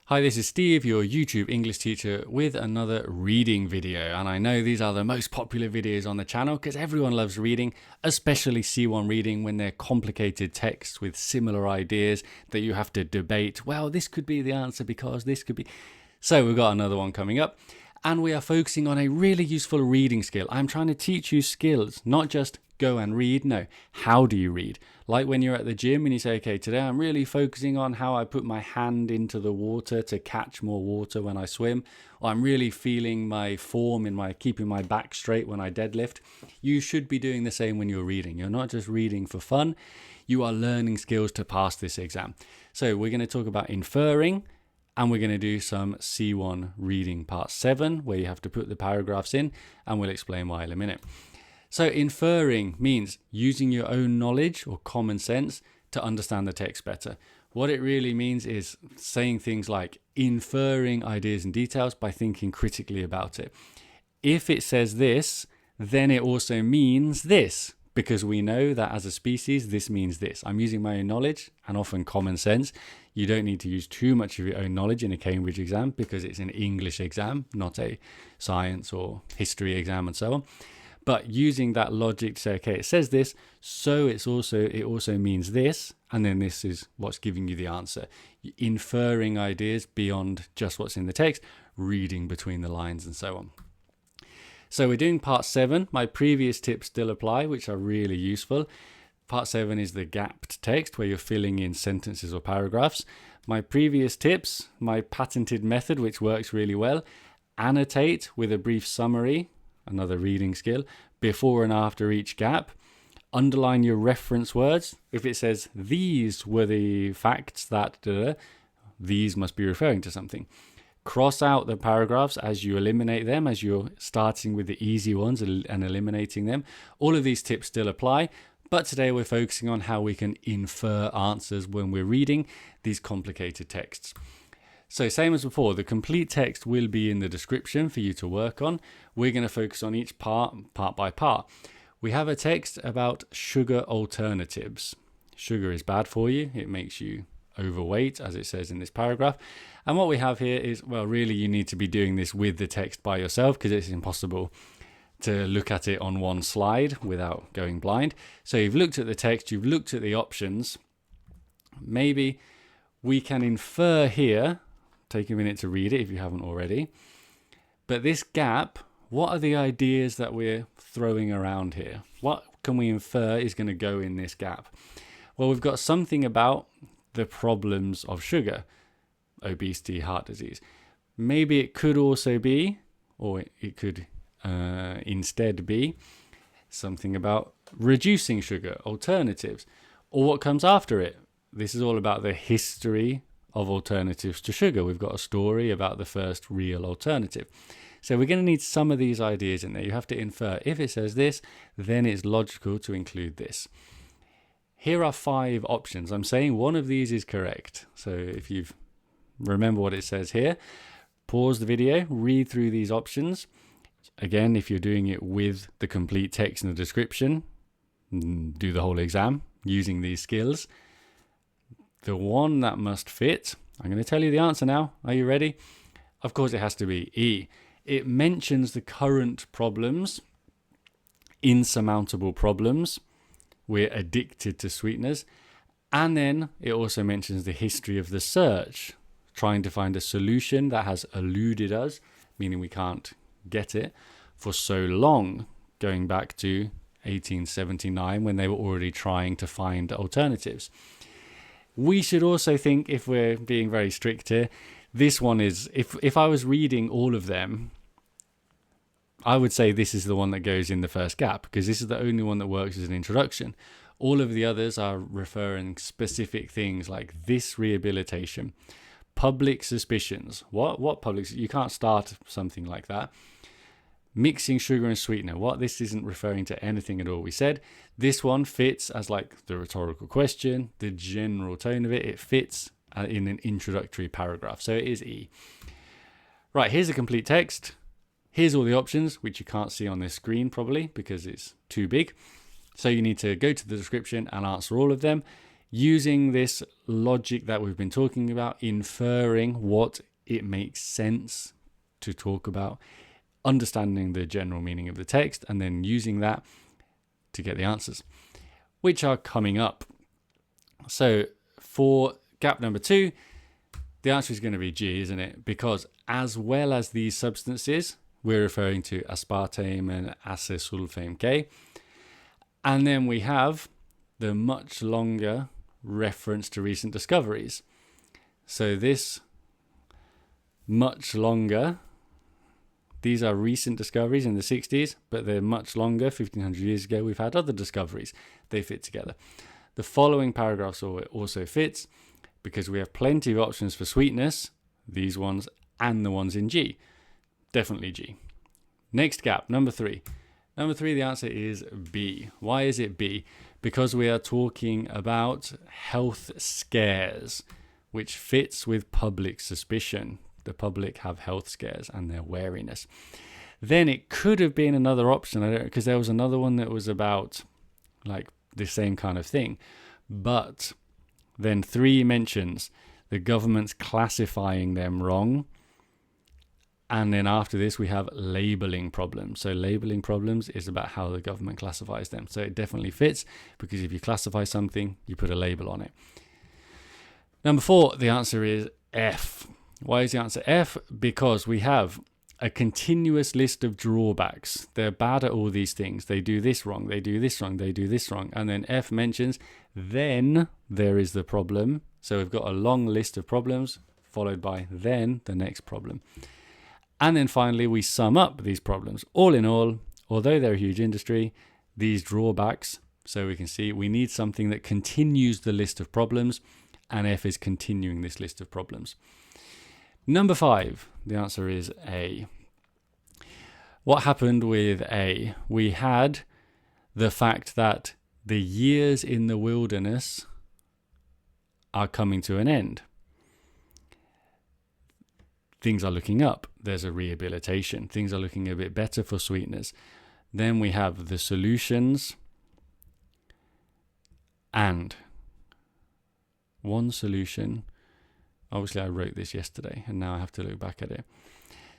Hi, this is Steve, your YouTube English teacher, with another reading video. And I know these are the most popular videos on the channel because everyone loves reading, especially C1 reading when they're complicated texts with similar ideas that you have to debate. Well, this could be the answer because this could be. So we've got another one coming up. And we are focusing on a really useful reading skill. I'm trying to teach you skills, not just go and read. No, how do you read? Like when you're at the gym and you say, okay, today I'm really focusing on how I put my hand into the water to catch more water when I swim. Or I'm really feeling my form in my keeping my back straight when I deadlift. You should be doing the same when you're reading. You're not just reading for fun. You are learning skills to pass this exam. So we're going to talk about inferring. And we're going to do some C1 reading part 7, where you have to put the paragraphs in, and we'll explain why in a minute. So inferring means using your own knowledge or common sense to understand the text better. What it really means is saying things like inferring ideas and details by thinking critically about it. If it says this, then it also means this, because we know that as a species, this means this. I'm using my own knowledge and often common sense. You don't need to use too much of your own knowledge in a Cambridge exam because it's an English exam, not a science or history exam and so on. But using that logic to say, okay, it says this, so it also means this, and then this is what's giving you the answer. Inferring ideas beyond just what's in the text, reading between the lines and so on. So we're doing part 7. My previous tips still apply, which are really useful. Part 7 is the gapped text, where you're filling in sentences or paragraphs. My previous tips, my patented method, which works really well, annotate with a brief summary, another reading skill, before and after each gap. Underline your reference words. If it says, these were the facts that, these must be referring to something. Cross out the paragraphs as you eliminate them, as you're starting with the easy ones and eliminating them. All of these tips still apply, but today we're focusing on how we can infer answers when we're reading these complicated texts. So same as before, the complete text will be in the description for you to work on. We're going to focus on each part by part. We have a text about sugar alternatives. Sugar is bad for you. It makes you overweight, as it says in this paragraph. And what we have here is, well, really you need to be doing this with the text by yourself because it's impossible to look at it on one slide without going blind. So you've looked at the text, you've looked at the options. Maybe we can infer here, take a minute to read it if you haven't already. But this gap, what are the ideas that we're throwing around here? What can we infer is going to go in this gap? Well, we've got something about the problems of sugar, obesity, heart disease. Maybe it could also be, or it could instead be, something about reducing sugar, alternatives, or what comes after it. This is all about the history of alternatives to sugar. We've got a story about the first real alternative. So we're going to need some of these ideas in there. You have to infer. If it says this, then it's logical to include this. Here are 5 options. I'm saying one of these is correct. So if you remember what it says here, pause the video, read through these options. Again, if you're doing it with the complete text in the description, do the whole exam using these skills. The one that must fit, I'm going to tell you the answer now. Are you ready? Of course, it has to be E. It mentions the current problems, insurmountable problems. We're addicted to sweeteners. And then it also mentions the history of the search, trying to find a solution that has eluded us, meaning we can't get it for so long, going back to 1879 when they were already trying to find alternatives. We should also think, if we're being very strict here, this one is, if I was reading all of them, I would say this is the one that goes in the first gap because this is the only one that works as an introduction. All of the others are referring specific things like this rehabilitation, public suspicions. What public? You can't start something like that. Mixing sugar and sweetener. What? This isn't referring to anything at all. We said this one fits as like the rhetorical question, the general tone of it. It fits in an introductory paragraph. So it is E. Right, here's a complete text. Here's all the options, which you can't see on this screen probably because it's too big. So you need to go to the description and answer all of them. using this logic that we've been talking about, inferring what it makes sense to talk about, understanding the general meaning of the text, and then using that to get the answers, which are coming up. So for gap number 2, the answer is going to be G, isn't it? Because as well as these substances, we're referring to aspartame and acesulfame K. And then we have the much longer reference to recent discoveries. So this much longer, these are recent discoveries in the 60s, but they're much longer. 1500 years ago, we've had other discoveries. They fit together. The following paragraphs also fits because we have plenty of options for sweetness, these ones and the ones in G. Definitely G. Next gap, number 3. Number 3, the answer is B. Why is it B? Because we are talking about health scares, which fits with public suspicion. The public have health scares and their wariness. Then it could have been another option, because there was another one that was about like the same kind of thing. But then 3 mentions the government's classifying them wrong. And then after this, we have labeling problems. So labeling problems is about how the government classifies them. So it definitely fits, because if you classify something, you put a label on it. Number 4, the answer is F. Why is the answer F? Because we have a continuous list of drawbacks. They're bad at all these things. They do this wrong, they do this wrong, they do this wrong. And then F mentions, then there is the problem. So we've got a long list of problems, followed by then the next problem. And then finally, we sum up these problems. All in all, although they're a huge industry, these drawbacks, so we can see we need something that continues the list of problems, and F is continuing this list of problems. Number 5, the answer is A. What happened with A? We had the fact that the years in the wilderness are coming to an end. Things are looking up. There's a rehabilitation. Things are looking a bit better for sweeteners. Then we have the solutions and one solution. Obviously, I wrote this yesterday and now I have to look back at it.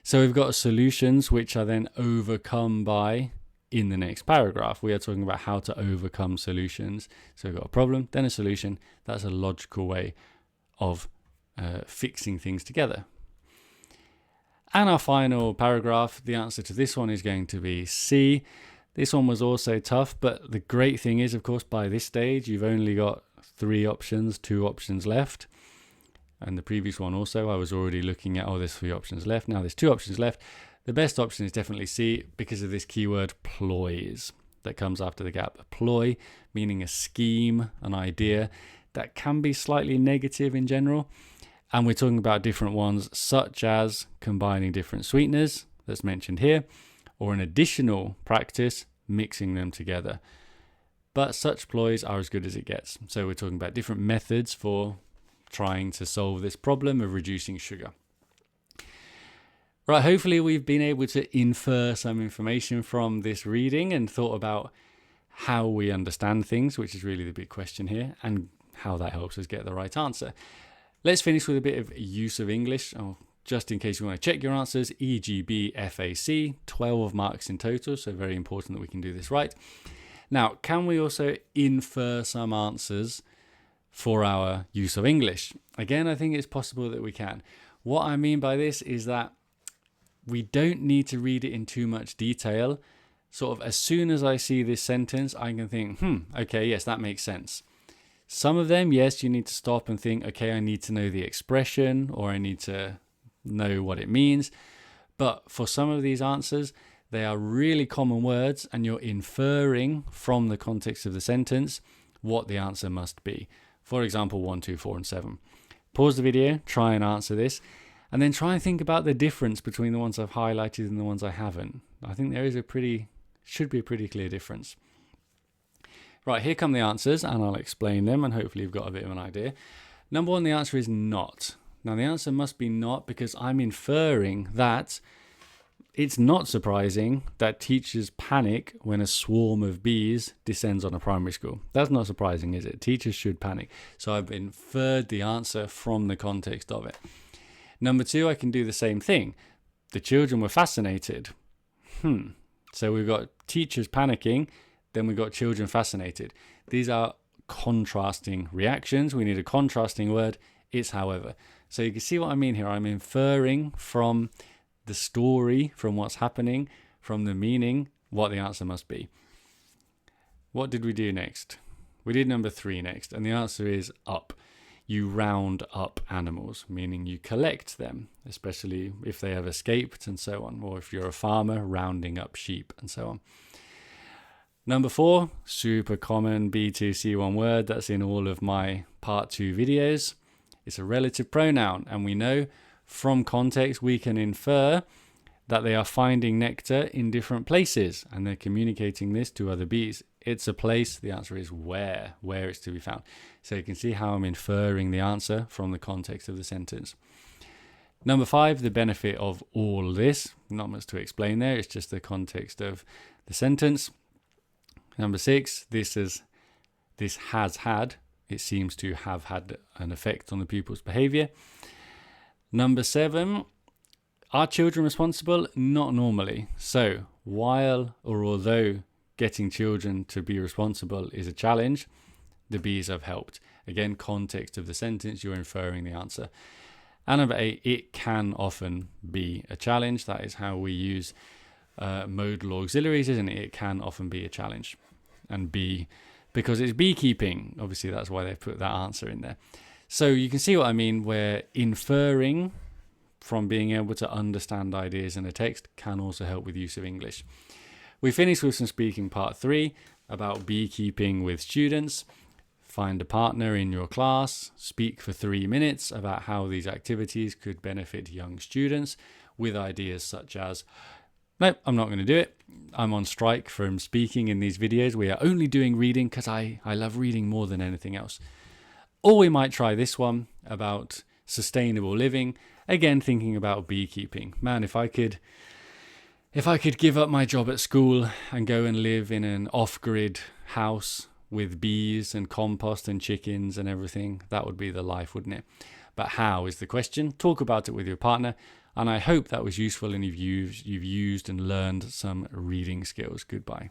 So we've got solutions which are then overcome by, in the next paragraph, we are talking about how to overcome solutions. So we've got a problem, then a solution. That's a logical way of fixing things together. And our final paragraph, the answer to this one is going to be C. This one was also tough, but the great thing is, of course, by this stage, you've only got 3 options, 2 options left. And the previous one also, I was already looking at, there's 3 options left. Now there's 2 options left. The best option is definitely C because of this keyword ploys that comes after the gap. A ploy, meaning a scheme, an idea that can be slightly negative in general. And we're talking about different ones, such as combining different sweeteners, that's mentioned here, or an additional practice, mixing them together. But such ploys are as good as it gets. So we're talking about different methods for trying to solve this problem of reducing sugar. Right, hopefully we've been able to infer some information from this reading and thought about how we understand things, which is really the big question here, and how that helps us get the right answer. Let's finish with a bit of use of English, just in case you want to check your answers. EGB FAC, 12 marks in total, so very important that we can do this right. Now, can we also infer some answers for our use of English? Again, I think it's possible that we can. What I mean by this is that we don't need to read it in too much detail. Sort of as soon as I see this sentence, I can think, okay, yes, that makes sense. Some of them, yes, you need to stop and think, okay, I need to know the expression or I need to know what it means. But for some of these answers, they are really common words and you're inferring from the context of the sentence what the answer must be. For example, 1, 2, 4, and 7. Pause the video, try and answer this, and then try and think about the difference between the ones I've highlighted and the ones I haven't. I think there is should be a pretty clear difference. Right, here come the answers, and I'll explain them, and hopefully you've got a bit of an idea. Number 1, the answer is not. Now, the answer must be not because I'm inferring that It's not surprising that teachers panic when a swarm of bees descends on a primary school. That's not surprising, is it? Teachers should panic. So I've inferred the answer from the context of it. Number 2, I can do the same thing. The children were fascinated. So we've got teachers panicking, then we've got children fascinated. These are contrasting reactions. We need a contrasting word. It's however. So you can see what I mean here. I'm inferring from the story, from what's happening, from the meaning, what the answer must be. What did we do next? We did number 3 next, and the answer is up. You round up animals, meaning you collect them, especially if they have escaped and so on, or if you're a farmer, rounding up sheep and so on. Number 4, super common B2 C1 word that's in all of my part 2 videos. It's a relative pronoun, and we know from context we can infer that they are finding nectar in different places and they're communicating this to other bees. It's a place. The answer is where it's to be found. So you can see how I'm inferring the answer from the context of the sentence. Number 5, the benefit of all this. Not much to explain there. It's just the context of the sentence. Number 6, this has had. It seems to have had an effect on the pupil's behavior. Number 7, are children responsible? Not normally. So while or although getting children to be responsible is a challenge, the bees have helped. Again, context of the sentence, you're inferring the answer. And number 8, it can often be a challenge. That is how we use modal auxiliaries, isn't it? It can often be a challenge. And because it's beekeeping, obviously that's why they've put that answer in there. So you can see what I mean, where inferring from being able to understand ideas in a text can also help with use of English. We finished with some speaking part 3 about beekeeping with students. Find a partner in your class, speak for 3 minutes about how these activities could benefit young students with ideas such as, nope, I'm not going to do it. I'm on strike from speaking in these videos. We are only doing reading because I love reading more than anything else. Or we might try this one about sustainable living. Again, thinking about beekeeping. Man, if I could give up my job at school and go and live in an off-grid house with bees and compost and chickens and everything, that would be the life, wouldn't it? But how is the question? Talk about it with your partner. And I hope that was useful and you've used and learned some reading skills. Goodbye.